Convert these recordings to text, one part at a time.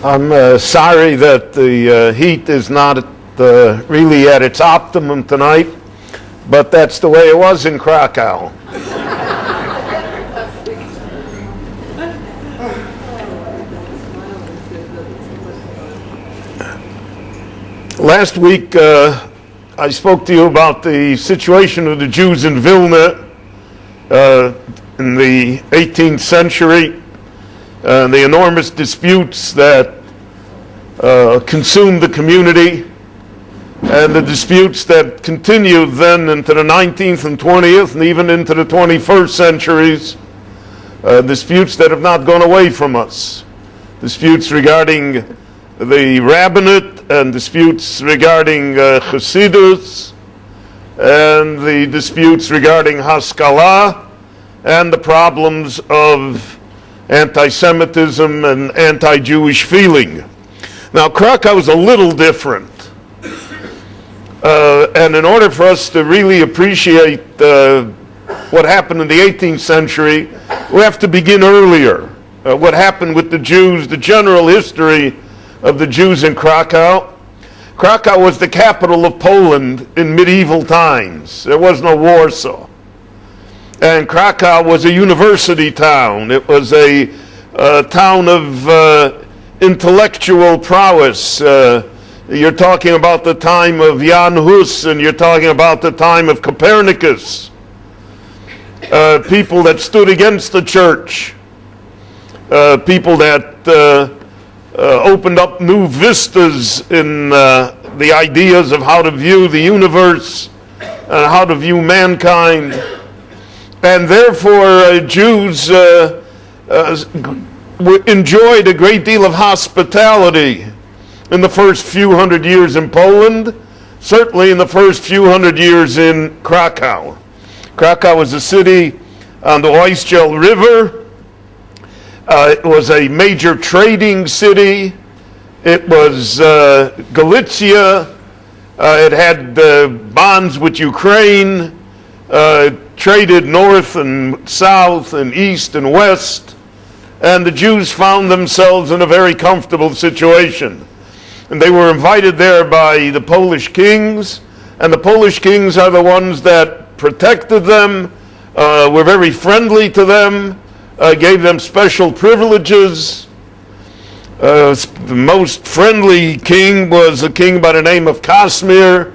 I'm sorry that the heat is not really at its optimum tonight, but that's the way it was in Krakow. Last week I spoke to you about the situation of the Jews in Vilna in the 18th century, the enormous disputes that consumed the community, and the disputes that continued then into the 19th and 20th and even into the 21st centuries, disputes that have not gone away from us, disputes regarding the rabbinate and disputes regarding Hasidus and the disputes regarding Haskalah and the problems of anti-Semitism and anti-Jewish feeling. Now, Krakow is a little different. And in order for us to really appreciate what happened in the 18th century, we have to begin earlier. What happened with the Jews, the general history of the Jews in Krakow. Krakow was the capital of Poland in medieval times. There was no Warsaw. And Krakow was a university town. It was a town of intellectual prowess. You're talking about the time of Jan Hus, and you're talking about the time of Copernicus. People that stood against the church. People that opened up new vistas in the ideas of how to view the universe and how to view mankind. And therefore, Jews enjoyed a great deal of hospitality in the first few hundred years in Poland, certainly in the first few hundred years in Krakow. Krakow was a city on the Oistral River. It was a major trading city. It was Galicia. It had bonds with Ukraine. Traded north and south and east and west, and the Jews found themselves in a very comfortable situation. And they were invited there by the Polish kings, and the Polish kings are the ones that protected them, were very friendly to them, gave them special privileges. The most friendly king was a king by the name of Casimir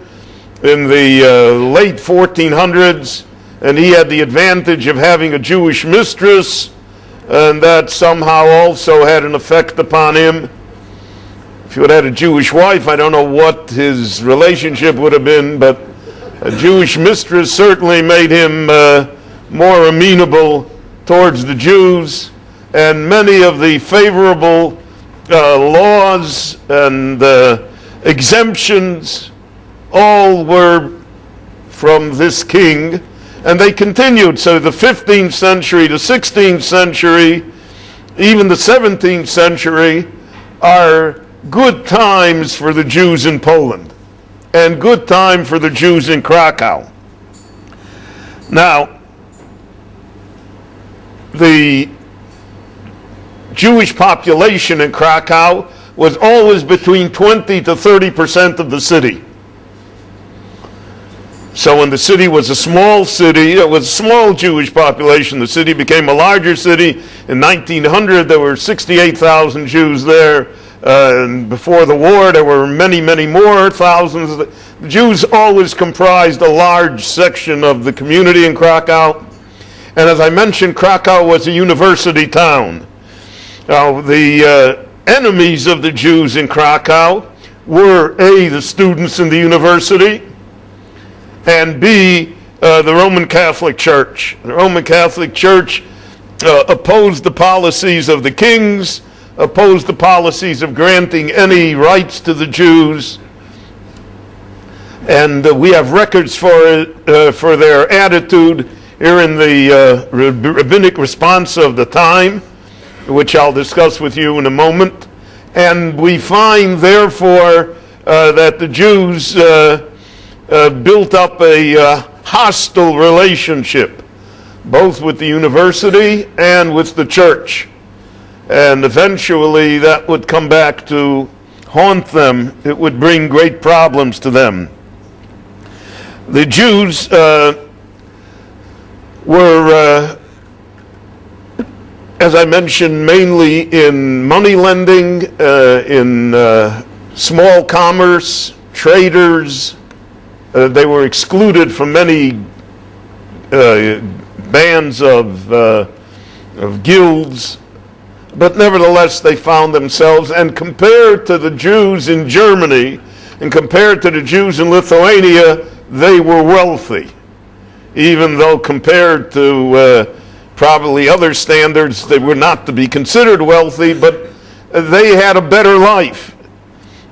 in the late 1400s. And he had the advantage of having a Jewish mistress, and that somehow also had an effect upon him. If he would have had a Jewish wife, I don't know what his relationship would have been, but a Jewish mistress certainly made him more amenable towards the Jews, and many of the favorable laws and exemptions all were from this king. And they continued. So the 15th century, the 16th century, even the 17th century are good times for the Jews in Poland and good time for the Jews in Krakow. Now, the Jewish population in Krakow was always between 20 to 30% of the city. So when the city was a small city, it was a small Jewish population. The city became a larger city. In 1900, there were 68,000 Jews there. And before the war, there were many, many more thousands. The Jews always comprised a large section of the community in Krakow. And as I mentioned, Krakow was a university town. Now, the enemies of the Jews in Krakow were A, the students in the university, and B, the Roman Catholic Church. The Roman Catholic Church opposed the policies of the kings, opposed the policies of granting any rights to the Jews, and we have records for their attitude here in the rabbinic response of the time, which I'll discuss with you in a moment. And we find, therefore, that the Jews built up a hostile relationship, both with the university and with the church. and eventually that would come back to haunt them. It would bring great problems to them. The Jews were, as I mentioned, mainly in money lending, in small commerce, traders. They were excluded from many bands of guilds, but nevertheless they found themselves, and compared to the Jews in Germany and compared to the Jews in Lithuania, they were wealthy, even though compared to probably other standards they were not to be considered wealthy, but they had a better life.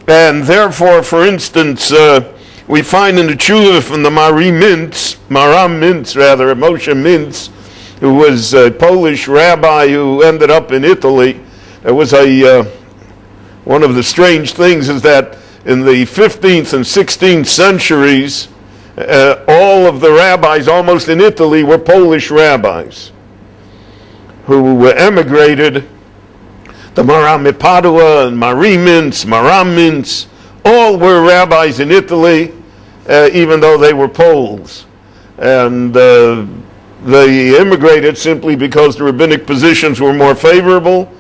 And therefore, for instance, we find in the tshuva from the Moshe Mintz, who was a Polish rabbi who ended up in Italy. There was one of the strange things is that in the 15th and 16th centuries, all of the rabbis almost in Italy were Polish rabbis who emigrated. The Maram Padua and Maram Mintz, all were rabbis in Italy, even though they were Poles. And they immigrated simply because the rabbinic positions were more favorable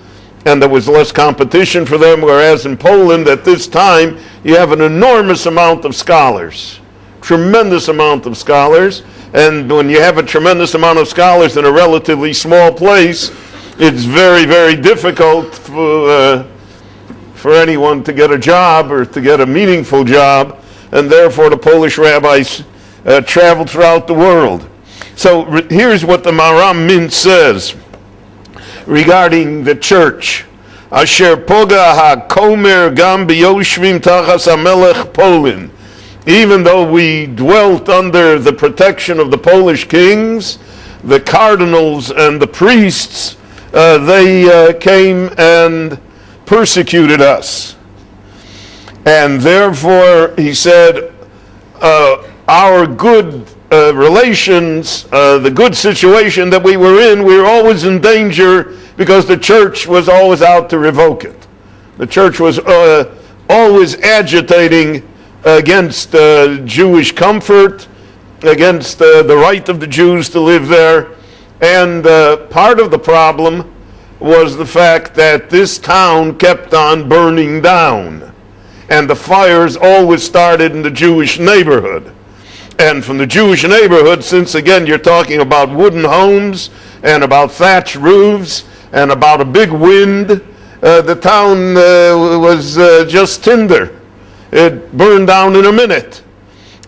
and there was less competition for them, whereas in Poland at this time you have an enormous amount of scholars, tremendous amount of scholars, and when you have a tremendous amount of scholars in a relatively small place, it's very, very difficult for anyone to get a job or to get a meaningful job, and therefore the Polish rabbis traveled throughout the world. So here's what the Maram Mintz says regarding the church. Asher poga ha-komer gam biyoshvim tachas ha-melech Polin. Even though we dwelt under the protection of the Polish kings, the cardinals and the priests, they came and persecuted us. And therefore, he said, our good relations, the good situation that we were in, we were always in danger because the church was always out to revoke it. The church was always agitating against Jewish comfort, against the right of the Jews to live there. And part of the problem was the fact that this town kept on burning down. And the fires always started in the Jewish neighborhood. And from the Jewish neighborhood, since again you're talking about wooden homes and about thatched roofs and about a big wind, the town was just tinder. It burned down in a minute.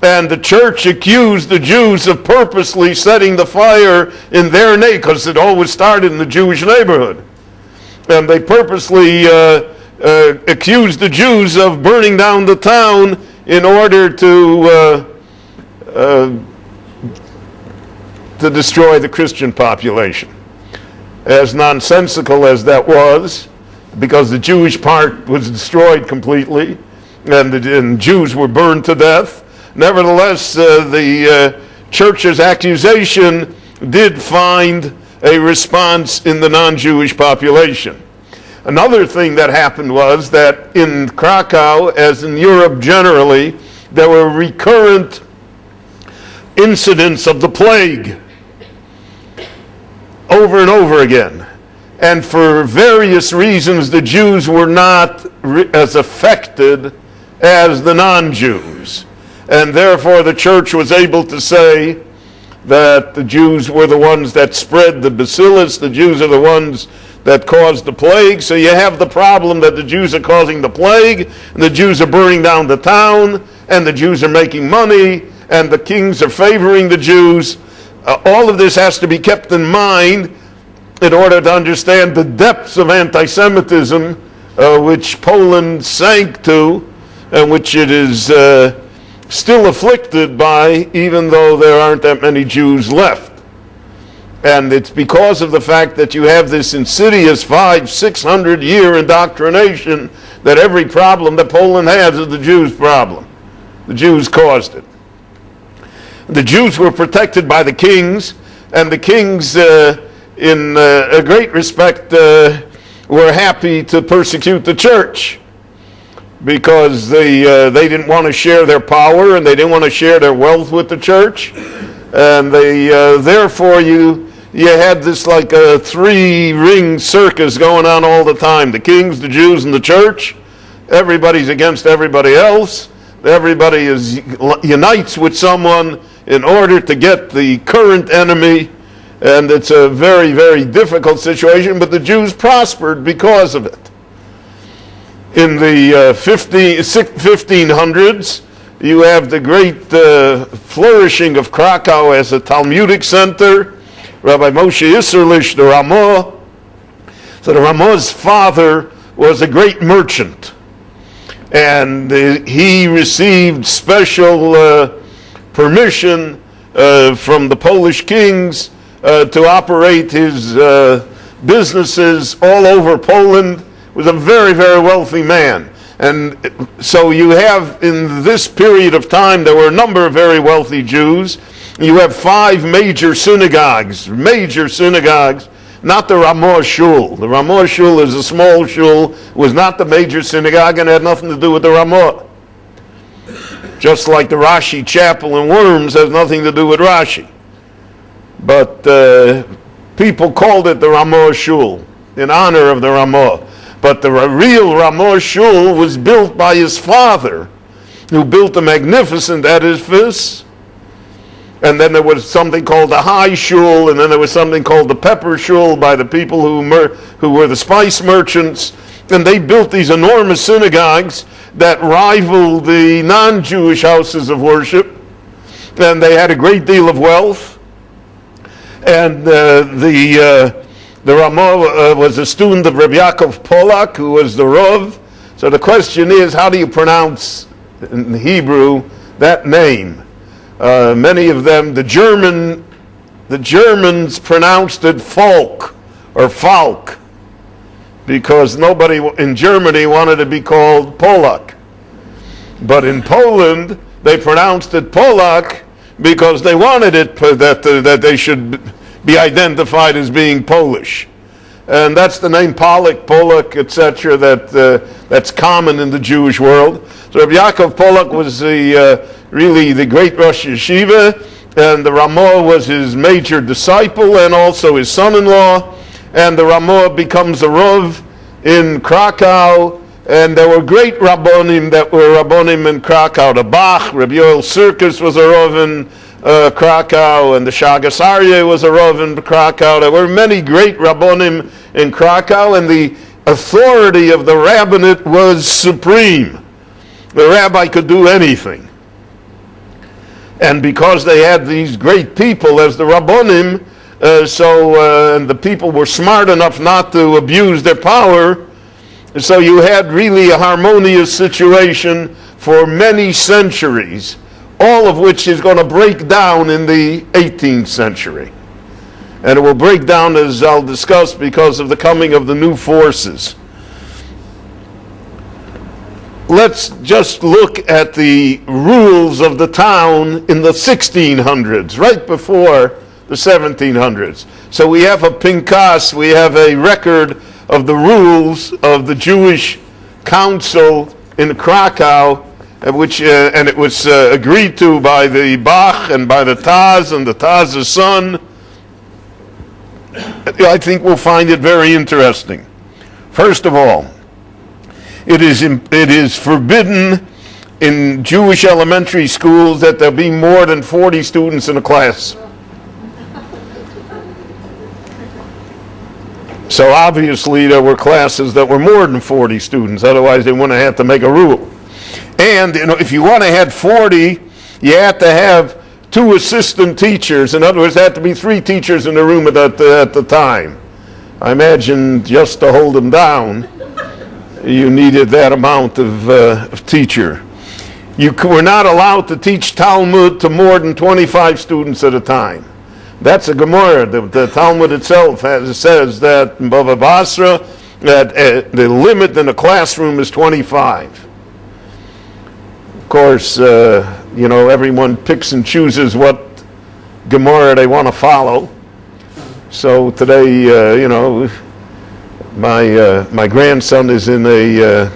And the church accused the Jews of purposely setting the fire in their neighborhood, because it always started in the Jewish neighborhood. And they purposely accused the Jews of burning down the town in order to destroy the Christian population. As nonsensical as that was, because the Jewish part was destroyed completely, and Jews were burned to death, nevertheless, the church's accusation did find a response in the non-Jewish population. Another thing that happened was that in Krakow, as in Europe generally, there were recurrent incidents of the plague over and over again. And for various reasons, the Jews were not as affected as the non-Jews. And therefore the church was able to say that the Jews were the ones that spread the bacillus, the Jews are the ones that caused the plague. So you have the problem that the Jews are causing the plague, and the Jews are burning down the town, and the Jews are making money, and the kings are favoring the Jews. All of this has to be kept in mind in order to understand the depths of anti-Semitism which Poland sank to, and which it is still afflicted by, even though there aren't that many Jews left. And it's because of the fact that you have this insidious 500-600 year indoctrination that every problem that Poland has is the Jews' problem. The Jews caused it. The Jews were protected by the kings, and the kings, in a great respect, were happy to persecute the church because they didn't want to share their power and they didn't want to share their wealth with the church, and they therefore you had this like a three-ring circus going on all the time: the kings, the Jews, and the church. Everybody's against everybody else. Everybody unites with someone in order to get the current enemy, and it's a very, very difficult situation, but the Jews prospered because of it. In the 1500s, you have the great flourishing of Krakow as a Talmudic center. Rabbi Moshe Isserlich, the Ramah. So the Ramah's father was a great merchant, and he received special permission from the Polish kings to operate his businesses all over Poland. Was a very, very wealthy man. And so you have, in this period of time, there were a number of very wealthy Jews. You have 5 major synagogues, not the Ramah Shul. The Ramah Shul is a small shul, was not the major synagogue, and had nothing to do with the Ramah. Just like the Rashi Chapel in Worms has nothing to do with Rashi. But people called it the Ramah Shul in honor of the Ramah. But the real Ramah Shul was built by his father, who built a magnificent edifice. And then there was something called the High Shul, and then there was something called the Pepper Shul by the people who were the spice merchants. And they built these enormous synagogues that rivaled the non-Jewish houses of worship. And they had a great deal of wealth. And the Ramah was a student of Rabbi Yaakov Polak, who was the Rav. So the question is, how do you pronounce in Hebrew that name? Many of them, the Germans pronounced it Falk or Falk, because nobody in Germany wanted to be called Polak. But in Poland, they pronounced it Polak because they wanted it that they should be identified as being Polish. And that's the name Polak, etc., that's common in the Jewish world. So Rabbi Yaakov Polak was really the great Rosh Yeshiva, and the Ramah was his major disciple and also his son-in-law. And the Ramah becomes a Rav in Krakow, and there were great Rabbonim that were Rabbonim in Krakow. The Bach, Rabbi Yoel Sirkis was a Rav in Krakow, and the Shagas Aryeh was a Rav in Krakow. There were many great Rabbonim in Krakow, and the authority of the rabbinate was supreme. The rabbi could do anything. And because they had these great people as the Rabbonim, and the people were smart enough not to abuse their power, so you had really a harmonious situation for many centuries, all of which is going to break down in the 18th century. And it will break down, as I'll discuss, because of the coming of the new forces. Let's just look at the rules of the town in the 1600s, right before the 1700s. So we have a Pinkas, we have a record of the rules of the Jewish council in Krakow, which and it was agreed to by the Bach and by the Taz and the Taz's son. I think we'll find it very interesting. First of all, it is forbidden in Jewish elementary schools that there be more than 40 students in a class. So obviously there were classes that were more than 40 students, otherwise they wouldn't have to make a rule. And if you want to have 40, you have to have 2 assistant teachers. In other words, there had to be 3 teachers in the room at the time. I imagine just to hold them down, you needed that amount of teacher. You were not allowed to teach Talmud to more than 25 students at a time. That's a Gemara. The Talmud itself says that in Bava Basra that the limit in a classroom is 25. Of course, everyone picks and chooses what Gemara they want to follow. So today, My grandson is in a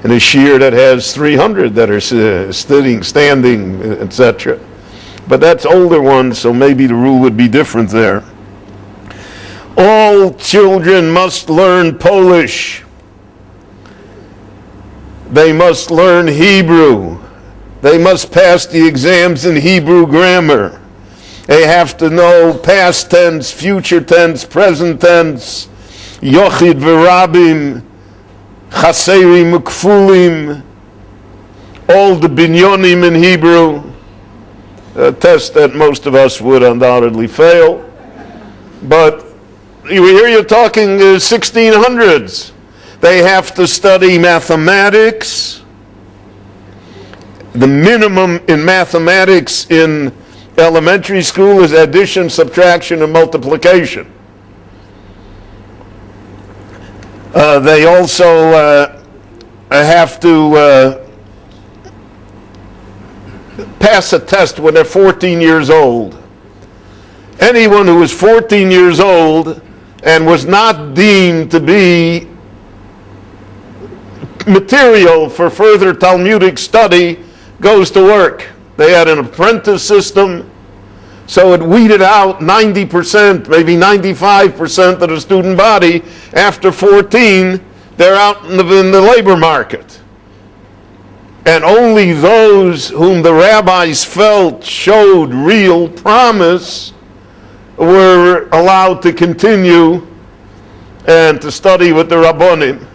shiur that has 300 that are sitting, standing, etc. But that's older ones, so maybe the rule would be different there. All children must learn Polish. They must learn Hebrew. They must pass the exams in Hebrew grammar. They have to know past tense, future tense, present tense, yochid v'rabim, chaserim ukfulim, all the binyonim in Hebrew, a test that most of us would undoubtedly fail. But here you're talking 1600s. They have to study mathematics. The minimum in mathematics in elementary school is addition, subtraction, and multiplication. They also have to pass a test when they're 14 years old. Anyone who is 14 years old and was not deemed to be material for further Talmudic study goes to work. They had an apprentice system, so it weeded out 90%, maybe 95% of the student body. After 14, they're out in the labor market. And only those whom the rabbis felt showed real promise were allowed to continue and to study with the Rabbonim.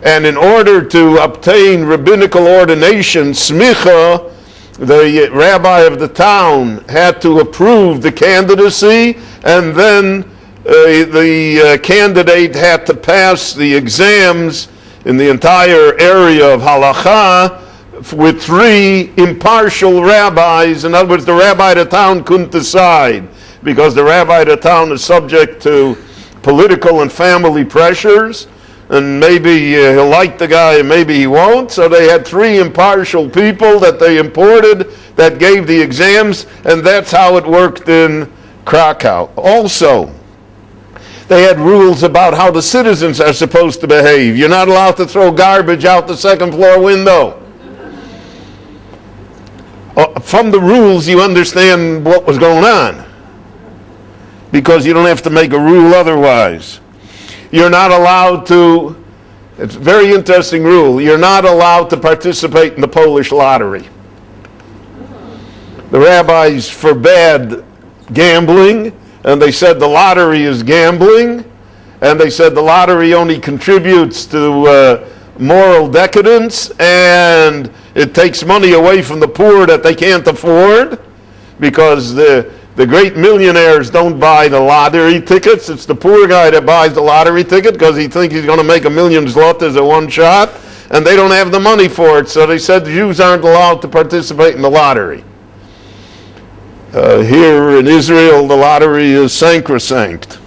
And in order to obtain rabbinical ordination, smicha, the rabbi of the town had to approve the candidacy, and then the candidate had to pass the exams in the entire area of halakha with 3 impartial rabbis. In other words, the rabbi of the town couldn't decide, because the rabbi of the town is subject to political and family pressures, and maybe he'll like the guy and maybe he won't. So they had 3 impartial people that they imported that gave the exams, and that's how it worked in Krakow. Also, they had rules about how the citizens are supposed to behave. You're not allowed to throw garbage out the second floor window. From the rules, you understand what was going on, because you don't have to make a rule otherwise. You're not allowed to, it's a very interesting rule, you're not allowed to participate in the Polish lottery. The rabbis forbade gambling, and they said the lottery is gambling, and they said the lottery only contributes to moral decadence, and it takes money away from the poor that they can't afford, because the great millionaires don't buy the lottery tickets. It's the poor guy that buys the lottery ticket because he thinks he's going to make 1,000,000 zlotys at one shot, and they don't have the money for it. So they said the Jews aren't allowed to participate in the lottery. Here in Israel, the lottery is sacrosanct.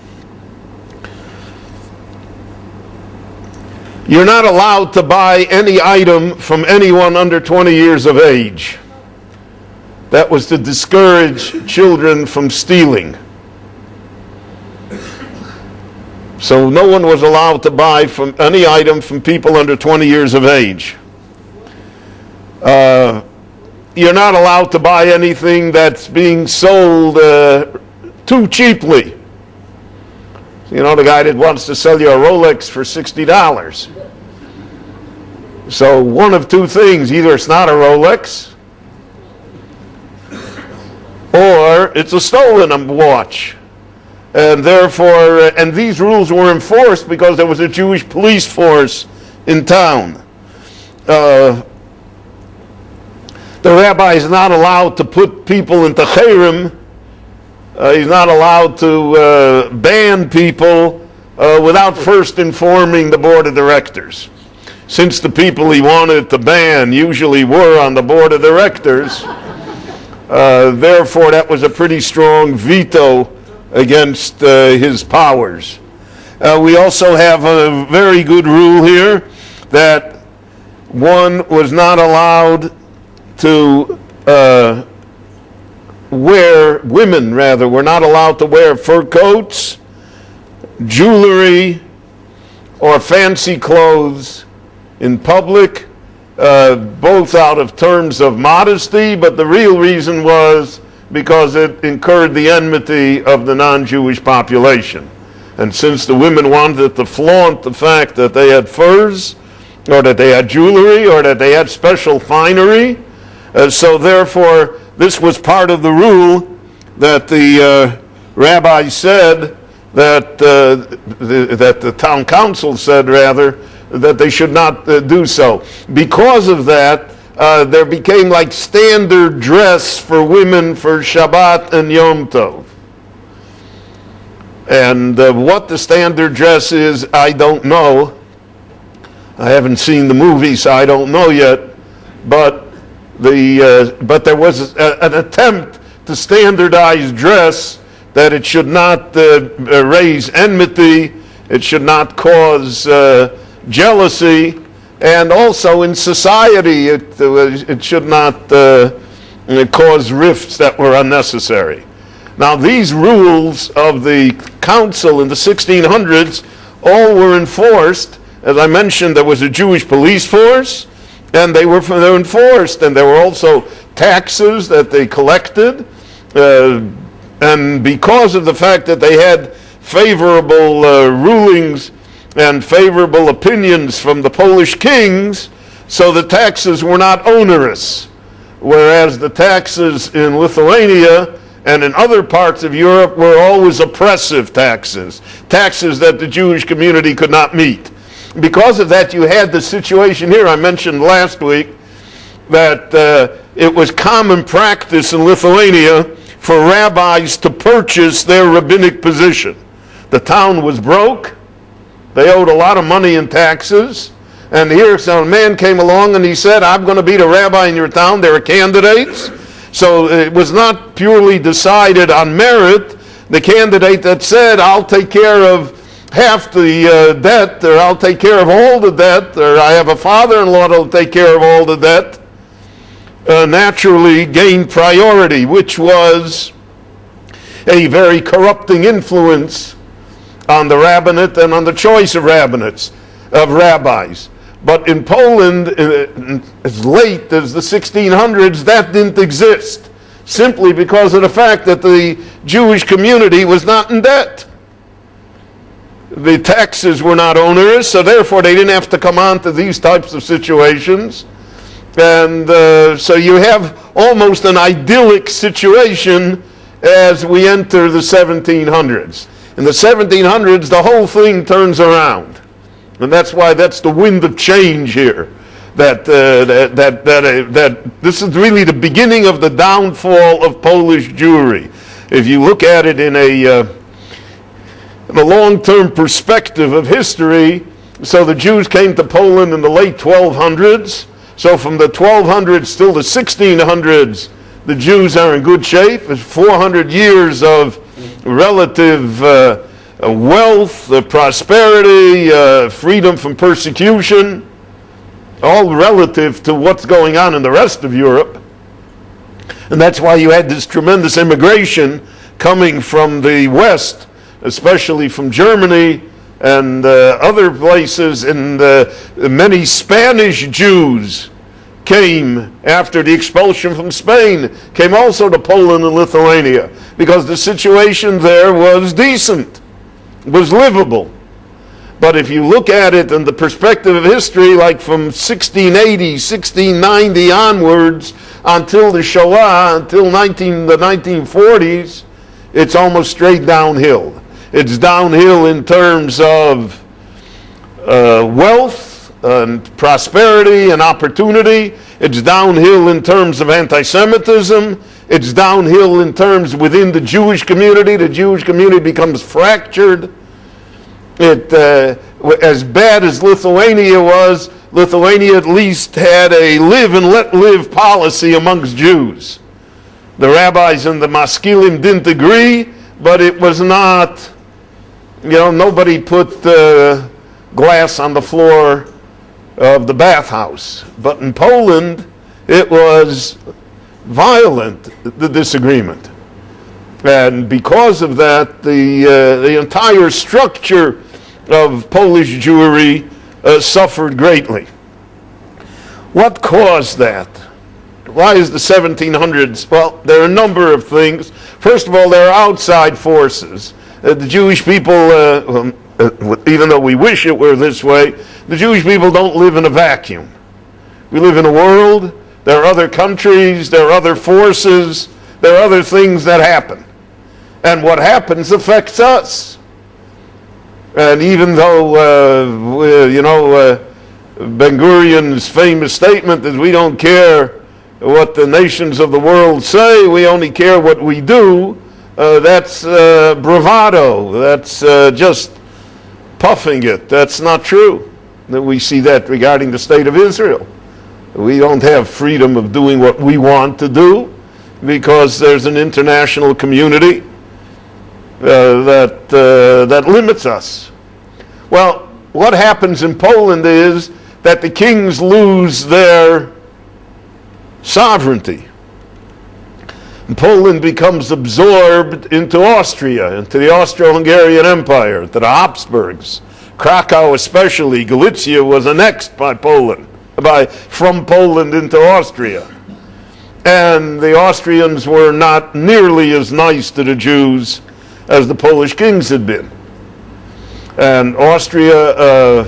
You're not allowed to buy any item from anyone under 20 years of age. That was to discourage children from stealing. So no one was allowed to buy from any item from people under 20 years of age. You're not allowed to buy anything that's being sold too cheaply. You know, the guy that wants to sell you a Rolex for $60. So one of 2 things: either it's not a Rolex, or it's a stolen watch. And therefore, and these rules were enforced because there was a Jewish police force in town. The rabbi is not allowed to put people into cherem. He's not allowed to ban people without first informing the board of directors. Since the people he wanted to ban usually were on the board of directors, therefore that was a pretty strong veto against his powers. We also have a very good rule here that one was not allowed to were not allowed to wear fur coats, jewelry, or fancy clothes in public, both out of terms of modesty, but the real reason was because it incurred the enmity of the non-Jewish population. And since the women wanted to flaunt the fact that they had furs, or that they had jewelry, or that they had special finery, so therefore this was part of the rule that the rabbi said, that the town council said rather, that they should not do so. Because of that, there became like standard dress for women for Shabbat and Yom Tov. And what the standard dress is, I don't know. I haven't seen the movie, so I don't know yet. But there was an attempt to standardize dress, that it should not raise enmity, it should not cause jealousy, and also in society it should not cause rifts that were unnecessary. Now these rules of the council in the 1600s all were enforced. As I mentioned, there was a Jewish police force, and they were enforced, and there were also taxes that they collected, and because of the fact that they had favorable rulings and favorable opinions from the Polish kings, so the taxes were not onerous, whereas the taxes in Lithuania and in other parts of Europe were always oppressive taxes that the Jewish community could not meet. Because of that, you had the situation here I mentioned last week, that it was common practice in Lithuania for rabbis to purchase their rabbinic position. The town was broke, they owed a lot of money in taxes, and here some man came along and he said, I'm going to be the rabbi in your town. There are candidates. So it was not purely decided on merit. The candidate that said, I'll take care of half the debt, or I'll take care of all the debt, or I have a father-in-law that'll take care of all the debt, naturally gained priority, which was a very corrupting influence on the rabbinate and on the choice of rabbis. But in Poland, as late as the 1600s, that didn't exist, simply because of the fact that the Jewish community was not in debt. The taxes were not onerous, so therefore they didn't have to come on to these types of situations. And so you have almost an idyllic situation as we enter the 1700s. In the 1700s, the whole thing turns around. And that's why that's the wind of change here. That this is really the beginning of the downfall of Polish Jewry. If you look at it in a long-term perspective of history, so the Jews came to Poland in the late 1200s. So from the 1200s till the 1600s, the Jews are in good shape. It's 400 years of relative wealth, prosperity, freedom from persecution, all relative to what's going on in the rest of Europe. And that's why you had this tremendous immigration coming from the West, especially from Germany and other places, and many Spanish Jews came after the expulsion from Spain, came also to Poland and Lithuania, because the situation there was decent, was livable. But if you look at it in the perspective of history, like from 1680, 1690 onwards, until the Shoah, until the 1940s, it's almost straight downhill. It's downhill in terms of wealth and prosperity and opportunity. It's downhill in terms of anti-Semitism. It's downhill in terms within the Jewish community. The Jewish community becomes fractured. As bad as Lithuania was, Lithuania at least had a live and let live policy amongst Jews. The rabbis and the maskilim didn't agree, but it was not, nobody put glass on the floor of the bathhouse. But in Poland, it was violent, the disagreement. And because of that, the entire structure of Polish Jewry suffered greatly. What caused that? Why is the 1700s? Well, there are a number of things. First of all, there are outside forces. The Jewish people, even though we wish it were this way, the Jewish people don't live in a vacuum. We live in a world. There are other countries. There are other forces. There are other things that happen. And what happens affects us. And even though, Ben-Gurion's famous statement is we don't care what the nations of the world say, we only care what we do, that's bravado. That's just puffing it. That's not true. We see that regarding the state of Israel. We don't have freedom of doing what we want to do because there's an international community that limits us. Well, what happens in Poland is that the kings lose their sovereignty. And Poland becomes absorbed into Austria, into the Austro-Hungarian Empire, to the Habsburgs. Krakow especially, Galicia was annexed by Poland, from Poland into Austria. And the Austrians were not nearly as nice to the Jews as the Polish kings had been. And Austria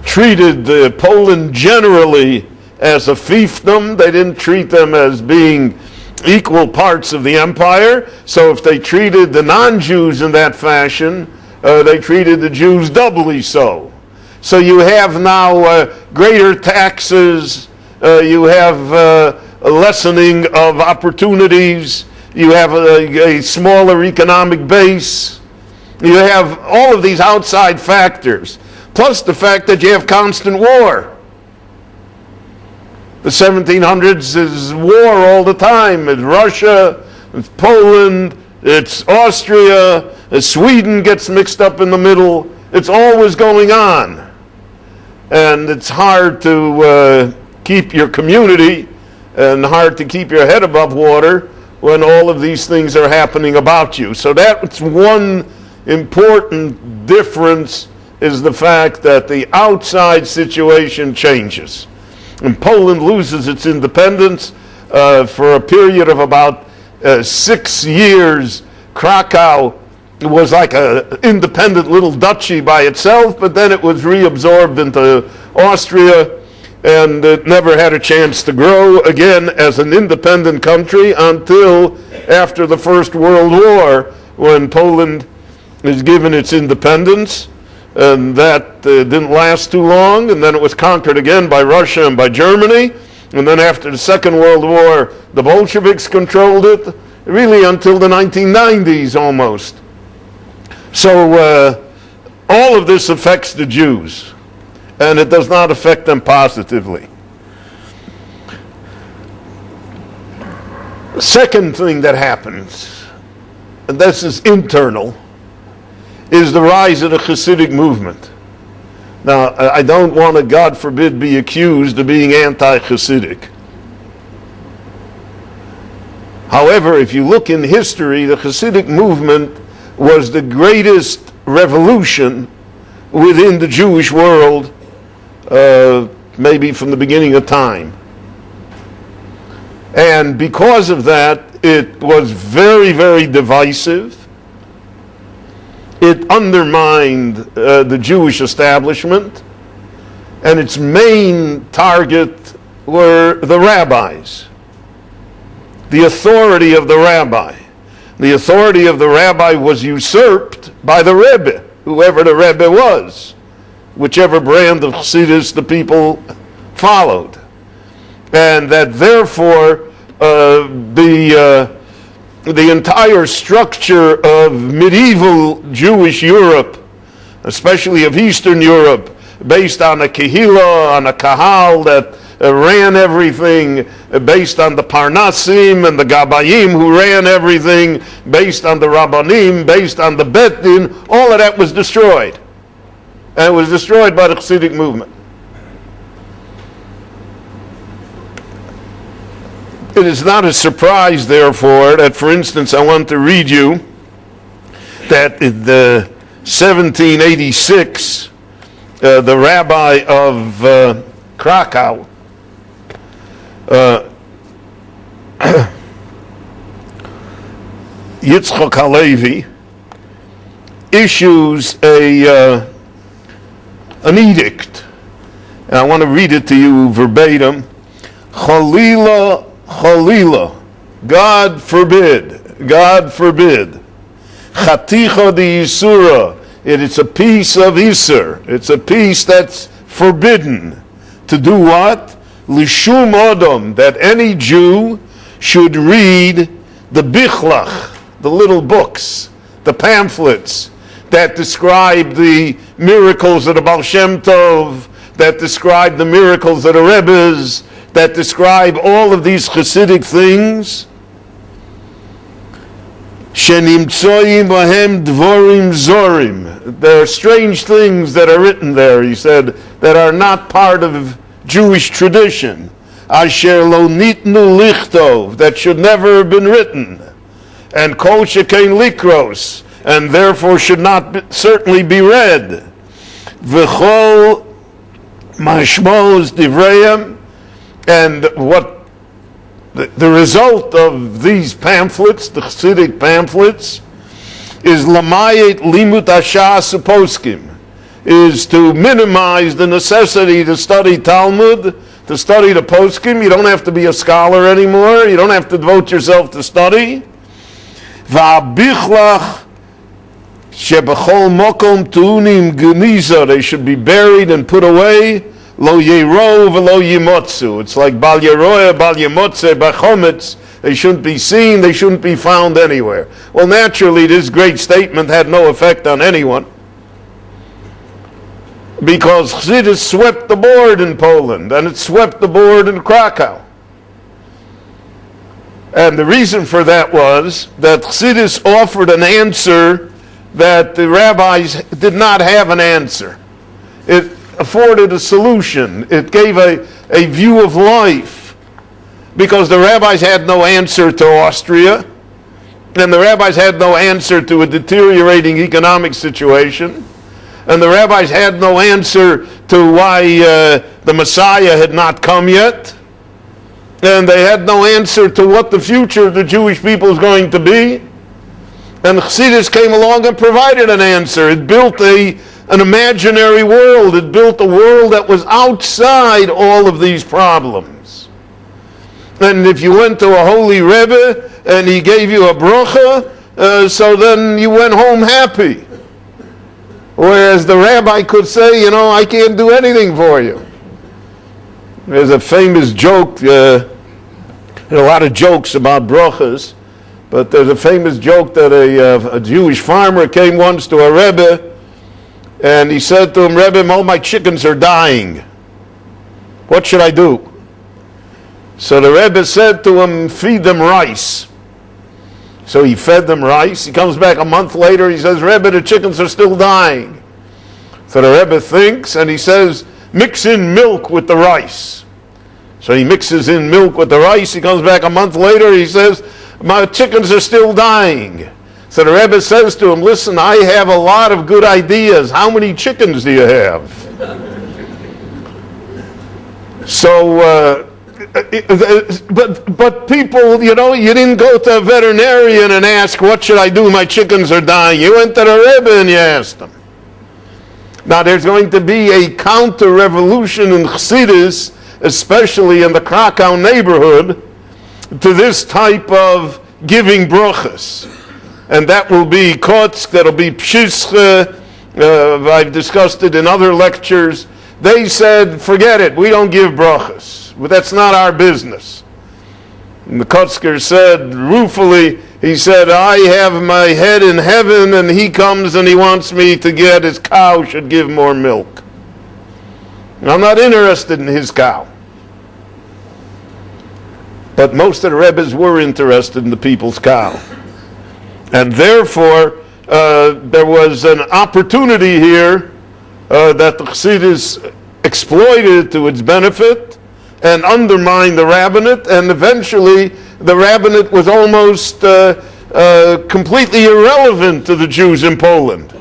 treated Poland generally as a fiefdom. They didn't treat them as being equal parts of the empire. So if they treated the non-Jews in that fashion, they treated the Jews doubly so. So you have now greater taxes, you have a lessening of opportunities, you have a smaller economic base, you have all of these outside factors, plus the fact that you have constant war. The 1700s is war all the time. It's Russia, it's Poland, it's Austria, Sweden gets mixed up in the middle. It's always going on. And it's hard to keep your community and hard to keep your head above water when all of these things are happening about you. So that's one important difference, is the fact that the outside situation changes. And Poland loses its independence for a period of about 6 years. Krakow was like an independent little duchy by itself, but then it was reabsorbed into Austria, and it never had a chance to grow again as an independent country until after the First World War, when Poland is given its independence. And that didn't last too long, and then it was conquered again by Russia and by Germany. And then after the Second World War, the Bolsheviks controlled it, really until the 1990s almost. So all of this affects the Jews, and it does not affect them positively. The second thing that happens, and this is internal, is the rise of the Hasidic movement. Now, I don't want to, God forbid, be accused of being anti-Hasidic. However, if you look in history, the Hasidic movement was the greatest revolution within the Jewish world, maybe from the beginning of time. And because of that, it was very, very divisive. It undermined the Jewish establishment, and its main target were the rabbis. The authority of the rabbi. The authority of the rabbi was usurped by the Rebbe, whoever the Rebbe was, whichever brand of Chassidus the people followed. And that therefore the entire structure of medieval Jewish Europe, especially of Eastern Europe, based on a kehillah, on a kahal that ran everything, based on the Parnasim and the Gabayim who ran everything, based on the Rabbanim, based on the Bet Din, all of that was destroyed. And it was destroyed by the Hasidic movement. It is not a surprise, therefore, that, for instance, I want to read you that 1786, the rabbi of Krakow, Yitzchak Halevi, issues an edict. And I want to read it to you verbatim. Chalila, chalila, God forbid, God forbid. Chaticha de Yisura, it's a piece of Isur. It's a piece that's forbidden. To do what? Lishum Odom, that any Jew should read the Bichlach, the little books, the pamphlets that describe the miracles of the Baal Shem Tov, that describe the miracles of the Rebbes, that describe all of these Hasidic things. Shenimtsoyim bahem dvorim zorim. There are strange things that are written there, he said, that are not part of Jewish tradition. Asher lo nitnu lichtov, that should never have been written. And kol shekein likros, and therefore should not certainly be read. V'chol mashmos divrayim, and what the result of these pamphlets, the Chassidic pamphlets, is lamayet limut hashas poskim, is to minimize the necessity to study Talmud, to study the poskim. You don't have to be a scholar anymore. You don't have to devote yourself to study. Va'abichlach shebechol mokom tuunim geniza, they should be buried and put away. Lo yero v'lo yimotzu. It's like bal yeroya, bal yimotze, b'chometz. They shouldn't be seen, they shouldn't be found anywhere. Well, naturally, this great statement had no effect on anyone, because Chassidus swept the board in Poland, and it swept the board in Krakow. And the reason for that was that Chassidus offered an answer that the rabbis did not have an answer. It afforded a solution. It gave a view of life, because the rabbis had no answer to Austria, and the rabbis had no answer to a deteriorating economic situation, and the rabbis had no answer to why the Messiah had not come yet, and they had no answer to what the future of the Jewish people is going to be. And Chassidus came along and provided an answer. It built an imaginary world. It built a world that was outside all of these problems. And if you went to a holy Rebbe and he gave you a bracha, so then you went home happy. Whereas the rabbi could say, I can't do anything for you. There's a famous joke, there are a lot of jokes about brachas, but there's a famous joke that a Jewish farmer came once to a Rebbe, and he said to him, Rebbe, all my chickens are dying. What should I do? So the Rebbe said to him, feed them rice. So he fed them rice. He comes back a month later, he says, Rebbe, the chickens are still dying. So the Rebbe thinks, and he says, mix in milk with the rice. So he mixes in milk with the rice. He comes back a month later, he says, my chickens are still dying. So the Rebbe says to him, listen, I have a lot of good ideas. How many chickens do you have? So, but people, you didn't go to a veterinarian and ask, what should I do? My chickens are dying. You went to the Rebbe and you asked them. Now there's going to be a counter-revolution in Chassidus, especially in the Krakow neighborhood, to this type of giving brachas. And that will be Kotsk, that'll be Pshischa. I've discussed it in other lectures. They said, forget it, we don't give brachas. But that's not our business. And the Kotzker said, ruefully, he said, I have my head in heaven, and he comes and he wants me to get his cow should give more milk. And I'm not interested in his cow. But most of the Rebbes were interested in the people's cow. And therefore, there was an opportunity here that the Chassidus exploited to its benefit and undermined the rabbinate, and eventually the rabbinate was almost completely irrelevant to the Jews in Poland.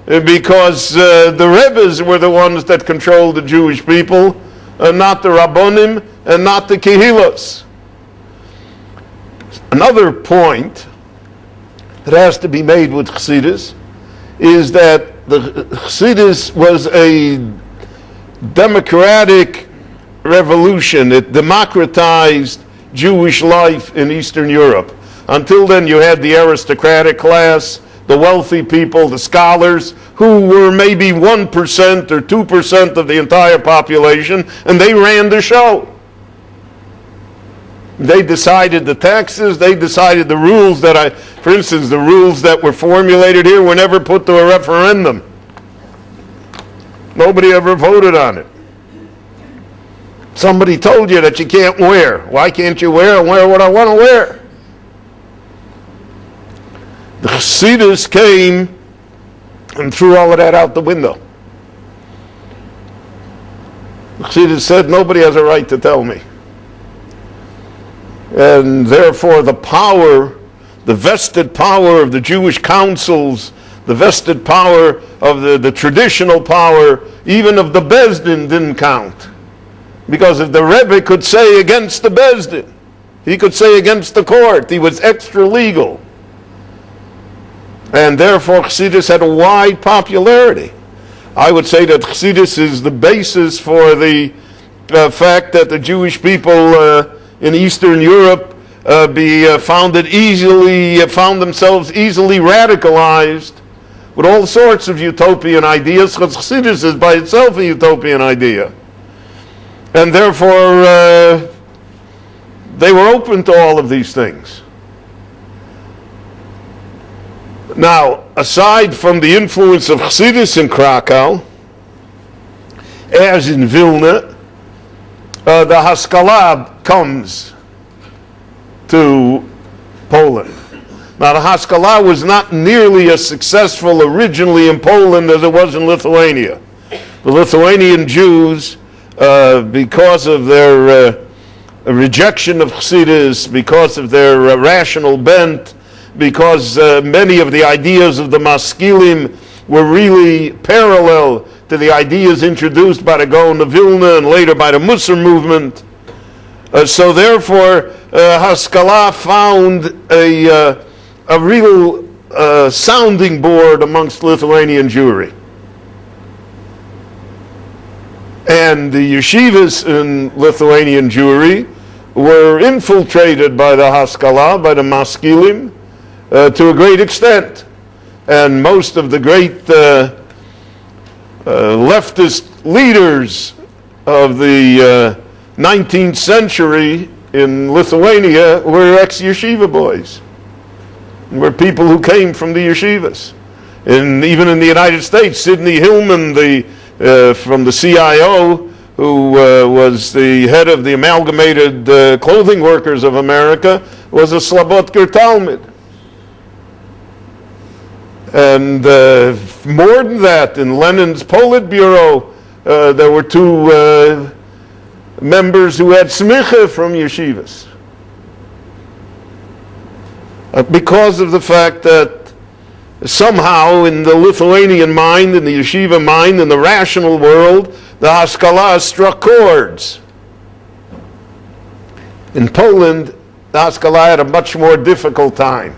because the Rebbes were the ones that controlled the Jewish people, not the Rabbonim and not the Kehilos. Another point that has to be made with Chassidus is that the Chassidus was a democratic revolution. It democratized Jewish life in Eastern Europe. Until then, you had the aristocratic class, the wealthy people, the scholars, who were maybe 1% or 2% of the entire population, and they ran the show. They decided the taxes, they decided the rules for instance, the rules that were formulated here were never put to a referendum. Nobody ever voted on it. Somebody told you that you can't wear. Why can't you wear? I wear what I want to wear. The Chassidus came and threw all of that out the window. The Chassidus said, nobody has a right to tell me. And therefore the power, the vested power of the Jewish councils, the vested power of the traditional power, even of the Bezdin, didn't count. Because if the Rebbe could say against the Bezdin, he could say against the court, he was extra legal. And therefore Chassidus had a wide popularity. I would say that Chassidus is the basis for the fact that the Jewish people in Eastern Europe found themselves easily radicalized with all sorts of utopian ideas, because Chassidus is by itself a utopian idea. And therefore, they were open to all of these things. Now, aside from the influence of Chassidus in Krakow, as in Vilna, the Haskalah comes to Poland. Now, the Haskalah was not nearly as successful originally in Poland as it was in Lithuania. The Lithuanian Jews, because of their rejection of Chassidus, because of their rational bent, because many of the ideas of the Maskilim were really parallel to the ideas introduced by the Gaon of Vilna and later by the Musar movement. So therefore, Haskalah found a real sounding board amongst Lithuanian Jewry. And the yeshivas in Lithuanian Jewry were infiltrated by the Haskalah, by the Maskilim, to a great extent. And most of the great leftist leaders of the 19th century in Lithuania were ex-yeshiva boys. Were people who came from the yeshivas. And even in the United States, Sidney Hillman, from the CIO, who was the head of the Amalgamated Clothing Workers of America, was a Slobodker Talmud. And more than that, in Lenin's Politburo, there were two members who had smicha from yeshivas. Because of the fact that somehow in the Lithuanian mind, in the yeshiva mind, in the rational world, the Haskalah struck chords. In Poland, the Haskalah had a much more difficult time.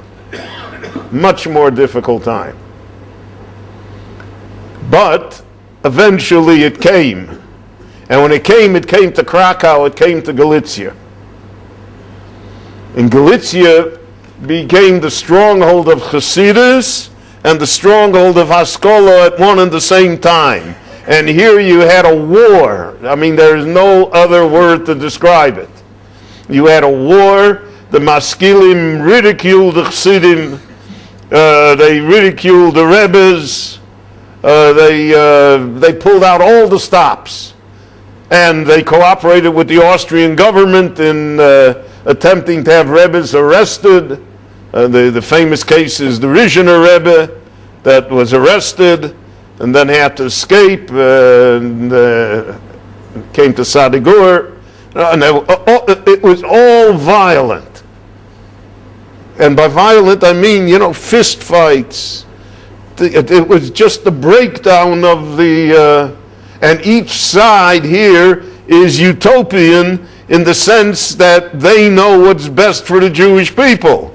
Much more difficult time. But eventually it came. And when it came to Krakow, it came to Galicia. And Galicia became the stronghold of Chassidus and the stronghold of Haskalah at one and the same time. And here you had a war. I mean, there is no other word to describe it. You had a war. The Maskilim ridiculed the Chassidim. They ridiculed the Rebbes. They pulled out all the stops. And they cooperated with the Austrian government in attempting to have Rebbes arrested. The famous case is the Rizhiner Rebbe that was arrested and then had to escape and came to Sadigur. And it was all violent. And by violent, I mean, fist fights, it was just the breakdown of the, and each side here is utopian in the sense that they know what's best for the Jewish people.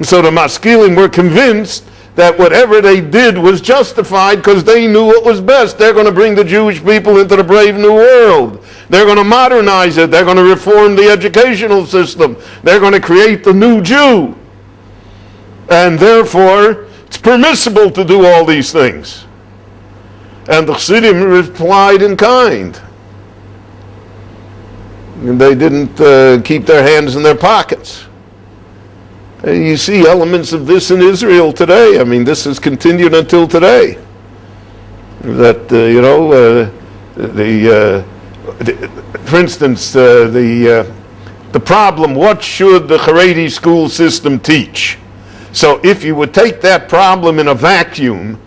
So the Maskilim were convinced that whatever they did was justified because they knew what was best. They're going to bring the Jewish people into the brave new world. They're going to modernize it. They're going to reform the educational system. They're going to create the new Jew. And therefore, it's permissible to do all these things. And the Chassidim replied in kind. And they didn't keep their hands in their pockets. And you see elements of this in Israel today. I mean, this has continued until today. That, for instance, the problem, what should the Haredi school system teach? So if you would take that problem in a vacuum,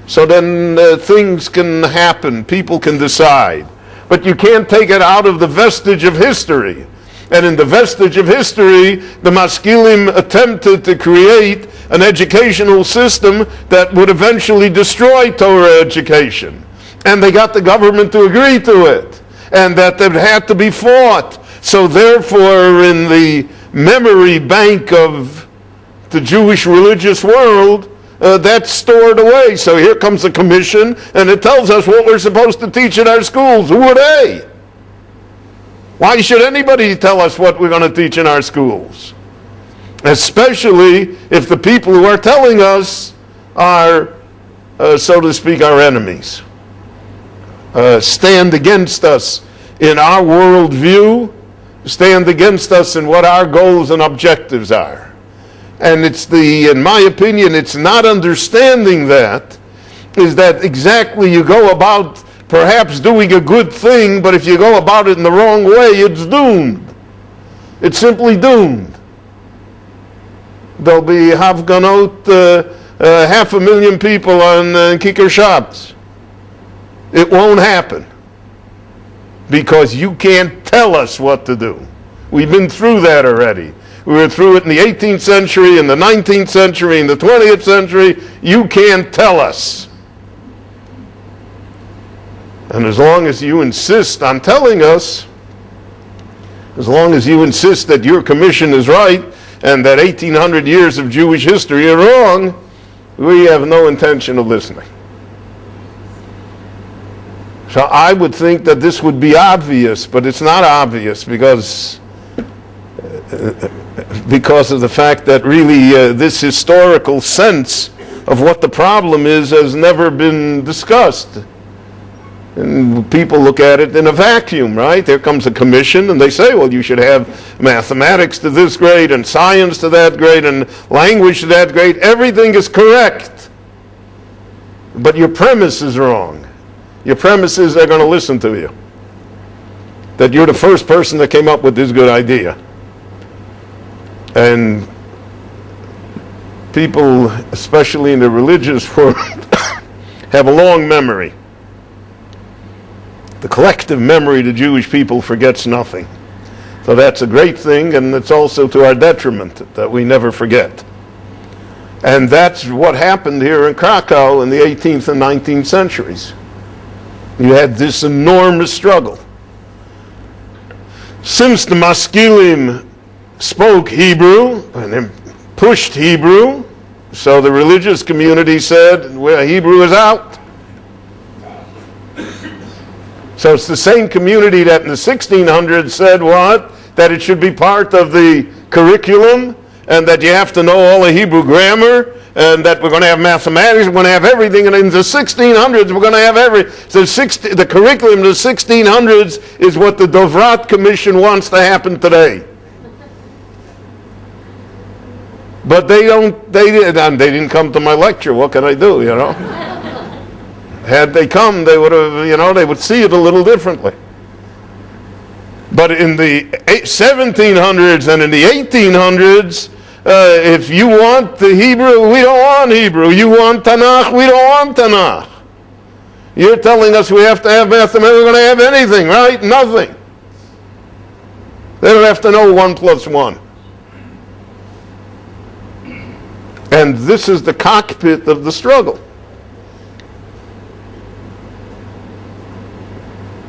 so then things can happen, people can decide. But you can't take it out of the vestige of history. And in the vestige of history, the Maskilim attempted to create an educational system that would eventually destroy Torah education. And they got the government to agree to it. And that it had to be fought. So therefore, in the memory bank of the Jewish religious world, that's stored away. So here comes the commission, and it tells us what we're supposed to teach in our schools. Who are they? Why should anybody tell us what we're going to teach in our schools? Especially if the people who are telling us are, so to speak, our enemies. Stand against us in our worldview, stand against us in what our goals and objectives are. And in my opinion, it's not understanding that, is that exactly you go about perhaps doing a good thing, but if you go about it in the wrong way, it's doomed. It's simply doomed. There'll be Hafganot, 500,000 people on Kikar Shabbos. It won't happen. Because you can't tell us what to do. We've been through that already. We were through it in the 18th century, in the 19th century, in the 20th century. You can't tell us. And as long as you insist on telling us, as long as you insist that your commission is right and that 1,800 years of Jewish history are wrong, we have no intention of listening. So I would think that this would be obvious, but it's not obvious because of the fact that really this historical sense of what the problem is has never been discussed. And people look at it in a vacuum, right? There comes a commission and they say, well, you should have mathematics to this grade and science to that grade and language to that grade. Everything is correct. But your premise is wrong. Your premise is they're going to listen to you. That you're the first person that came up with this good idea. And people, especially in the religious world, have a long memory. The collective memory of the Jewish people forgets nothing. So that's a great thing, and it's also to our detriment that we never forget. And that's what happened here in Krakow in the 18th and 19th centuries. You had this enormous struggle. Since the Maskilim spoke Hebrew and then pushed Hebrew, so the religious community said, well, Hebrew is out. So it's the same community that in the 1600s said what? That it should be part of the curriculum and that you have to know all the Hebrew grammar and that we're going to have mathematics, we're going to have everything. And in the 1600s, we're going to have the curriculum of the 1600s is what the Dovrat Commission wants to happen today. But they didn't come to my lecture. What can I do, you know? Had they come, they would have, they would see it a little differently. But in the 1700s and in the 1800s, if you want the Hebrew, we don't want Hebrew. You want Tanakh, we don't want Tanakh. You're telling us we have to have mathematics, we're going to have anything, right? Nothing. They don't have to know 1 + 1. And this is the cockpit of the struggle.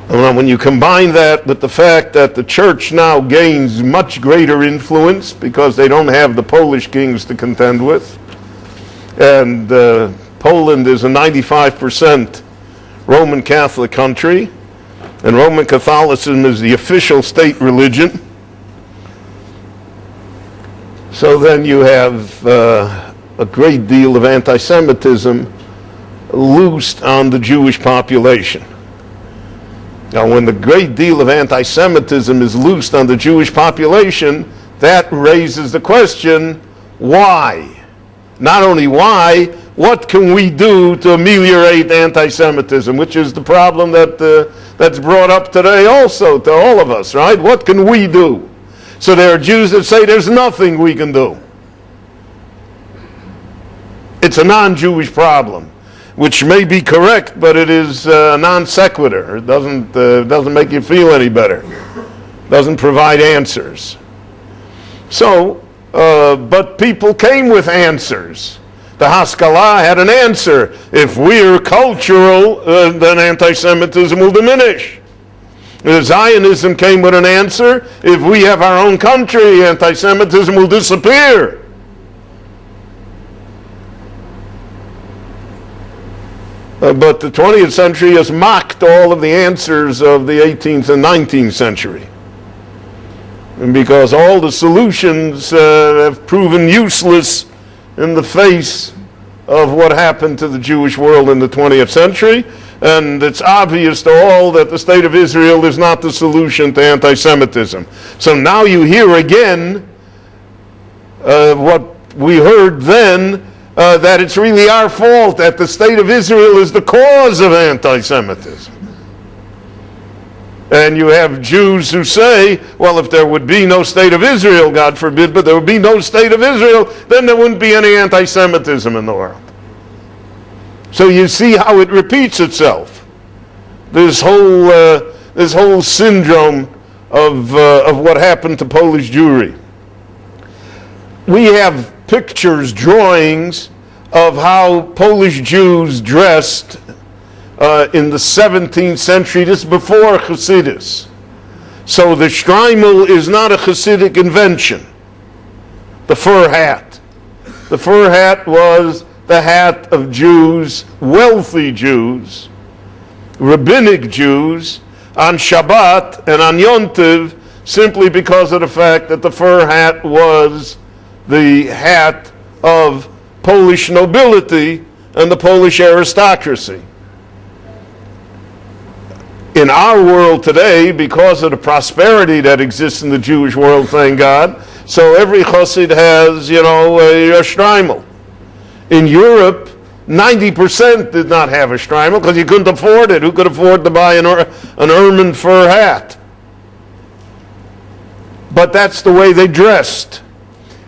When you combine that with the fact that the church now gains much greater influence because they don't have the Polish kings to contend with, and Poland is a 95% Roman Catholic country, and Roman Catholicism is the official state religion. So then you have a great deal of anti-Semitism loosed on the Jewish population. Now, when the great deal of anti-Semitism is loosed on the Jewish population, that raises the question, why? Not only why, what can we do to ameliorate anti-Semitism, which is the problem that's brought up today also to all of us, right? What can we do? So there are Jews that say there's nothing we can do. It's a non-Jewish problem, which may be correct, but it is non sequitur. It doesn't make you feel any better. Doesn't provide answers. So, but people came with answers. The Haskalah had an answer. If we're cultural, then anti-Semitism will diminish. Zionism came with an answer. If we have our own country, anti-Semitism will disappear. But the 20th century has mocked all of the answers of the 18th and 19th century. And because all the solutions have proven useless in the face of what happened to the Jewish world in the 20th century, and it's obvious to all that the state of Israel is not the solution to anti-Semitism. So now you hear again what we heard then, that it's really our fault, that the state of Israel is the cause of anti-Semitism. And you have Jews who say, well, if there would be no state of Israel, God forbid, but there would be no state of Israel, then there wouldn't be any anti-Semitism in the world. So you see how it repeats itself. This whole syndrome of what happened to Polish Jewry. We have pictures, drawings of how Polish Jews dressed in the 17th century, this is before Hasidus. So the shtreimel is not a Hasidic invention. The fur hat. The fur hat was the hat of Jews, wealthy Jews, rabbinic Jews, on Shabbat and on Yom Tov, simply because of the fact that the fur hat was the hat of Polish nobility and the Polish aristocracy. In our world today, because of the prosperity that exists in the Jewish world, thank God, so every chassid has, a shtreimel. In Europe, 90% did not have a shtreimel because you couldn't afford it. Who could afford to buy an ermine fur hat? But that's the way they dressed.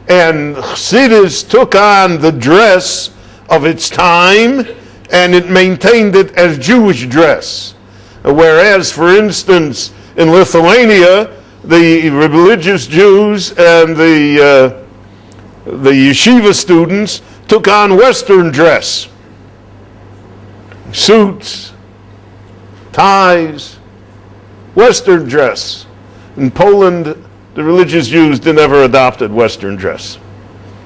And Chassidus took on the dress of its time and it maintained it as Jewish dress. Whereas, for instance, in Lithuania, the religious Jews and the yeshiva students took on Western dress. Suits, ties, Western dress. In Poland, the religious Jews never adopted Western dress.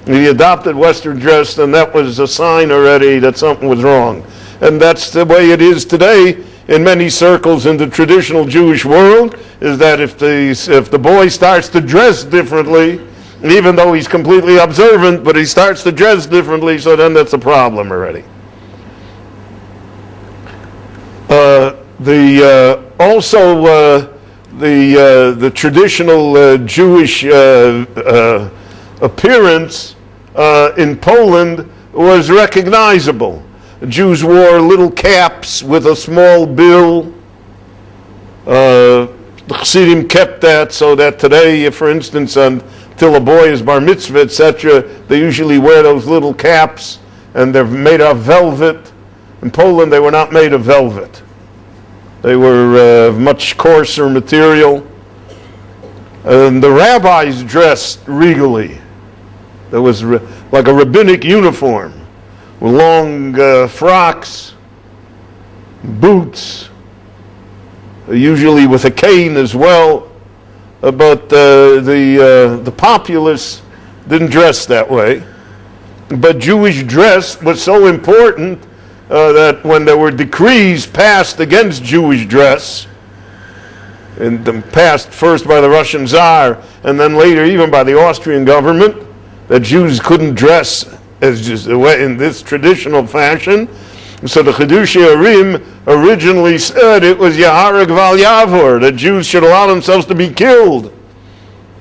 If you adopted Western dress, then that was a sign already that something was wrong. And that's the way it is today in many circles in the traditional Jewish world, is that if the boy starts to dress differently, even though he's completely observant, but he starts to dress differently, so then that's a problem already. The traditional Jewish appearance in Poland was recognizable. Jews wore little caps with a small bill. The Chassidim kept that, so that today, for instance, until a boy is bar mitzvah, etc., they usually wear those little caps, and they're made of velvet. In Poland, they were not made of velvet. They were much coarser material. And the rabbis dressed regally. There was like a rabbinic uniform with long frocks, boots, usually with a cane as well. But the populace didn't dress that way. But Jewish dress was so important that when there were decrees passed against Jewish dress, and passed first by the Russian Tsar and then later even by the Austrian government, that Jews couldn't dress as just in this traditional fashion. So the Chidushei Arim originally said it was Yahareg Val Yavor, that Jews should allow themselves to be killed.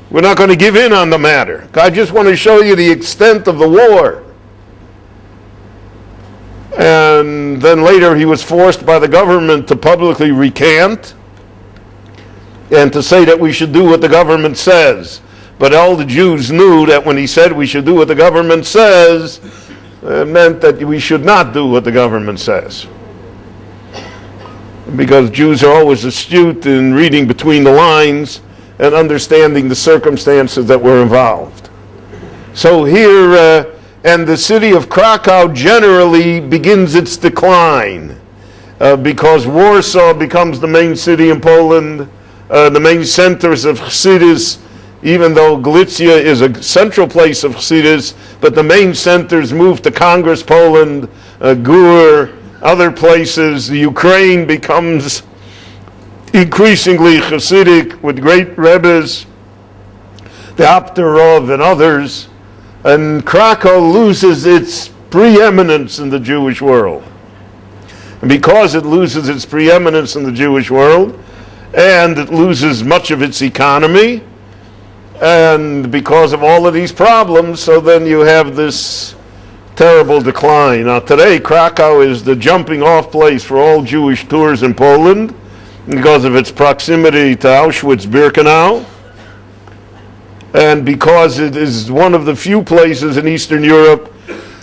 We're not going to give in on the matter. I just want to show you the extent of the war. And then later he was forced by the government to publicly recant and to say that we should do what the government says. But all the Jews knew that when he said we should do what the government says, it meant that we should not do what the government says. Because Jews are always astute in reading between the lines and understanding the circumstances that were involved. So here, and the city of Krakow generally begins its decline because Warsaw becomes the main city in Poland, the main centers of Chassidus, even though Galicia is a central place of Chassidus, but the main centers move to Congress, Poland, Gur, other places. The Ukraine becomes increasingly Hasidic with great rebbes, the Apterov and others, and Krakow loses its preeminence in the Jewish world. And because it loses its preeminence in the Jewish world, and it loses much of its economy, and because of all of these problems, so then you have this terrible decline. Now today, Krakow is the jumping off place for all Jewish tours in Poland because of its proximity to Auschwitz-Birkenau, and because it is one of the few places in Eastern Europe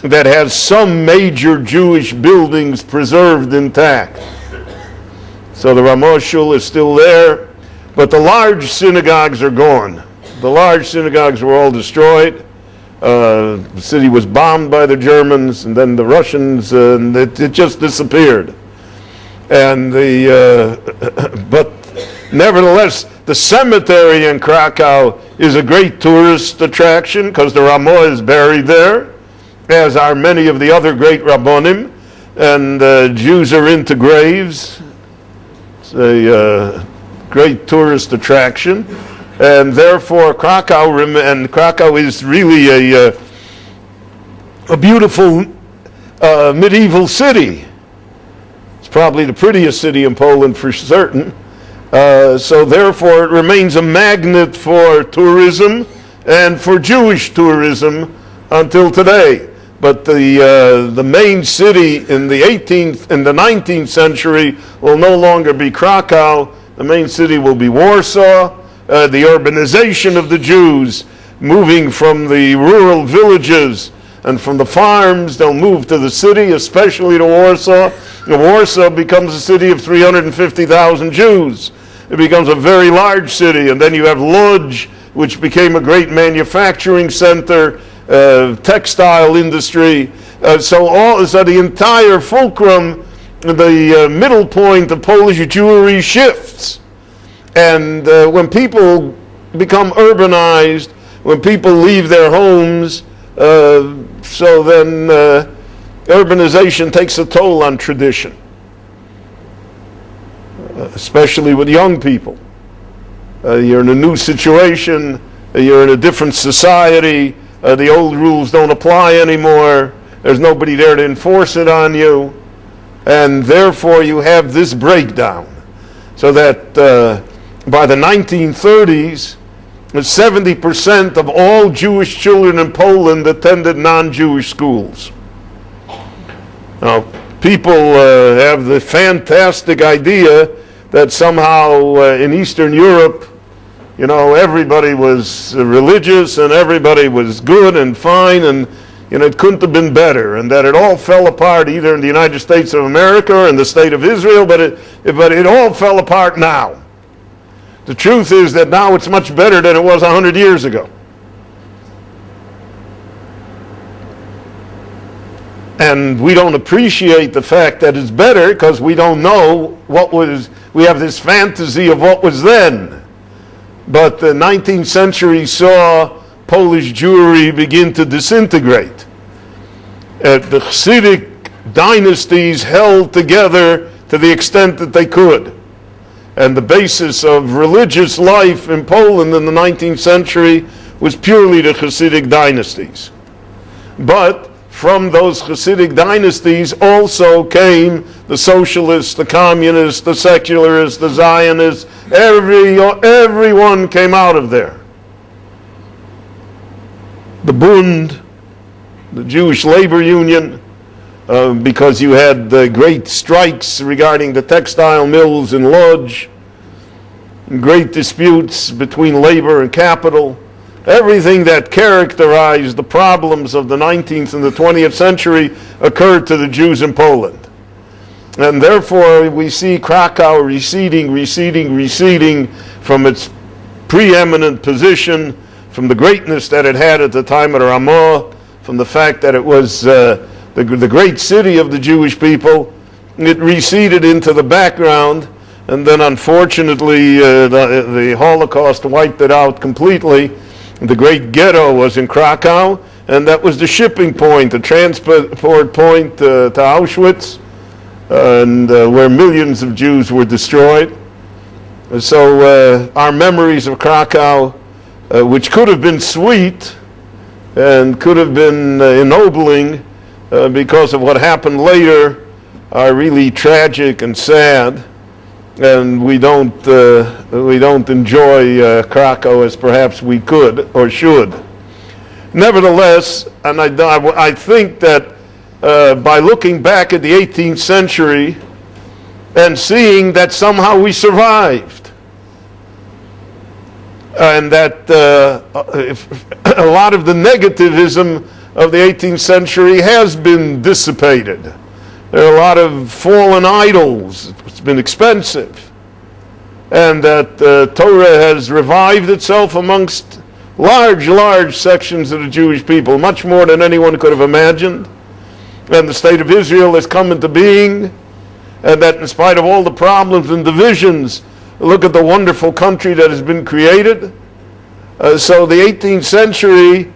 that has some major Jewish buildings preserved intact. So the Ramah Shul is still there, but the large synagogues are gone. The large synagogues were all destroyed. The city was bombed by the Germans, and then the Russians, and it just disappeared. And but nevertheless, the cemetery in Krakow is a great tourist attraction because the Ramah is buried there, as are many of the other great Rabbonim, and Jews are into graves. It's a great tourist attraction, and therefore Krakow is really a beautiful medieval city. It's probably the prettiest city in Poland for certain. So therefore it remains a magnet for tourism and for Jewish tourism until today. But the main city in the 18th and the 19th century will no longer be Krakow. The main city will be Warsaw. The urbanization of the Jews, moving from the rural villages and from the farms, they'll move to the city, especially to Warsaw. And Warsaw becomes a city of 350,000 Jews. It becomes a very large city. And then you have Lodz, which became a great manufacturing center, textile industry. So the entire fulcrum, the middle point of Polish Jewry shifts. And when people become urbanized, when people leave their homes, so then urbanization takes a toll on tradition, especially with young people. You're in a new situation, you're in a different society, the old rules don't apply anymore, there's nobody there to enforce it on you, and therefore you have this breakdown. So that by the 1930s, 70% of all Jewish children in Poland attended non-Jewish schools. Now, people have the fantastic idea that somehow in Eastern Europe, everybody was religious and everybody was good and fine, and it couldn't have been better, and that it all fell apart either in the United States of America or in the state of Israel, but it all fell apart now. The truth is that now it's much better than it was 100 years ago. And we don't appreciate the fact that it's better because we don't know what was, we have this fantasy of what was then. But the 19th century saw Polish Jewry begin to disintegrate. The Hasidic dynasties held together to the extent that they could. And the basis of religious life in Poland in the 19th century was purely the Hasidic dynasties. But from those Hasidic dynasties also came the socialists, the communists, the secularists, the Zionists. Everyone came out of there. The Bund, the Jewish labor union, because you had the great strikes regarding the textile mills in Lodz, great disputes between labor and capital. Everything that characterized the problems of the 19th and the 20th century occurred to the Jews in Poland. And therefore we see Krakow receding from its preeminent position, from the greatness that it had at the time of the Ramah, from the fact that it was the great city of the Jewish people. It receded into the background, and then unfortunately the Holocaust wiped it out completely. The great ghetto was in Krakow, and that was the shipping point, the transport point to Auschwitz, and where millions of Jews were destroyed. So our memories of Krakow, which could have been sweet and could have been ennobling because of what happened later, are really tragic and sad. And we don't enjoy Krakow as perhaps we could or should. Nevertheless, and I think that by looking back at the 18th century and seeing that somehow we survived, and that a lot of the negativism of the 18th century has been dissipated. There are a lot of fallen idols. It's been expensive. And that Torah has revived itself amongst large sections of the Jewish people, much more than anyone could have imagined. And the state of Israel has come into being, and that in spite of all the problems and divisions, look at the wonderful country that has been created. So the 18th century,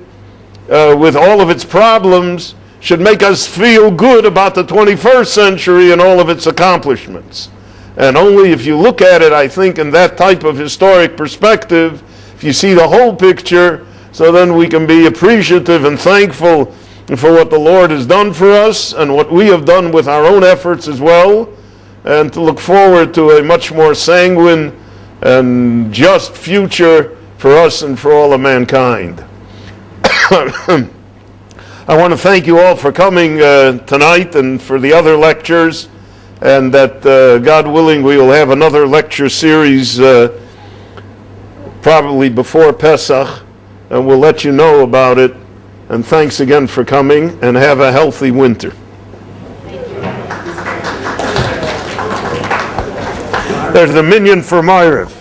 with all of its problems, should make us feel good about the 21st century and all of its accomplishments. And only if you look at it, I think, in that type of historic perspective, if you see the whole picture, so then we can be appreciative and thankful for what the Lord has done for us and what we have done with our own efforts as well, and to look forward to a much more sanguine and just future for us and for all of mankind. I want to thank you all for coming tonight and for the other lectures, and that God willing we will have another lecture series probably before Pesach, and we'll let you know about it. And thanks again for coming, and have a healthy winter. There's the minyan for Ma'ariv.